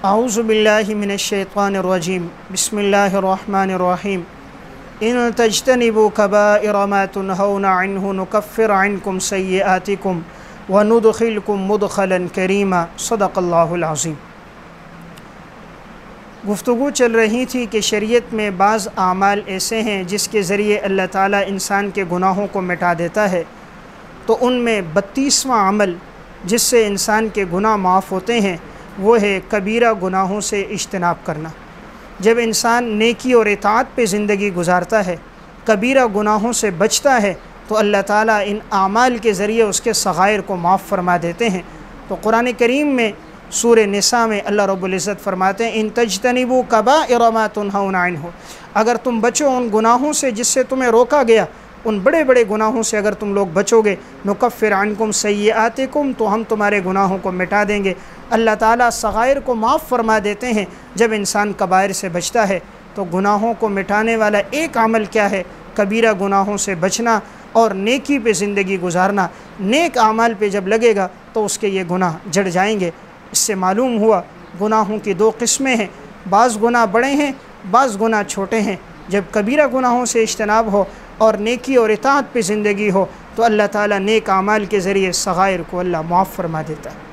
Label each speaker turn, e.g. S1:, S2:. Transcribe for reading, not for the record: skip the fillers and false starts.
S1: اعوذ باللہ من الشیطان الرجیم بسم اللہ الرحمن الرحیم ان تجتنبوا کبائر ما تنہون عنہ نکفر عنکم سیئاتکم وندخلکم مدخلا کریما صدق اللہ العظیم۔ گفتگو چل رہی تھی کہ شریعت میں بعض اعمال ایسے ہیں جس کے ذریعے اللہ تعالیٰ انسان کے گناہوں کو مٹا دیتا ہے، تو ان میں 32واں عمل جس سے انسان کے گناہ معاف ہوتے ہیں وہ ہے کبیرہ گناہوں سے اجتناب کرنا۔ جب انسان نیکی اور اطاعت پہ زندگی گزارتا ہے، کبیرہ گناہوں سے بچتا ہے، تو اللہ تعالیٰ ان اعمال کے ذریعے اس کے صغائر کو معاف فرما دیتے ہیں۔ تو قرآن کریم میں سورہ نساء میں اللہ رب العزت فرماتے ہیں ان تجتنبوا کبائر ما تنہون عنہ، اگر تم بچو ان گناہوں سے جس سے تمہیں روکا گیا، ان بڑے بڑے گناہوں سے اگر تم لوگ بچو گے، نکفر عنکم سیئاتکم، تو ہم تمہارے گناہوں کو مٹا دیں گے۔ اللہ تعالیٰ صغائر کو معاف فرما دیتے ہیں جب انسان کبائر سے بچتا ہے۔ تو گناہوں کو مٹانے والا ایک عمل کیا ہے؟ کبیرہ گناہوں سے بچنا اور نیکی پہ زندگی گزارنا۔ نیک اعمال پہ جب لگے گا تو اس کے یہ گناہ جڑ جائیں گے۔ اس سے معلوم ہوا گناہوں کی دو قسمیں ہیں، بعض گناہ بڑے ہیں، بعض گناہ چھوٹے ہیں۔ جب کبیرہ گناہوں سے اجتناب ہو اور نیکی اور اطاعت پہ زندگی ہو تو اللہ تعالیٰ نیک اعمال کے ذریعے صغائر کو اللہ معاف فرما دیتا ہے۔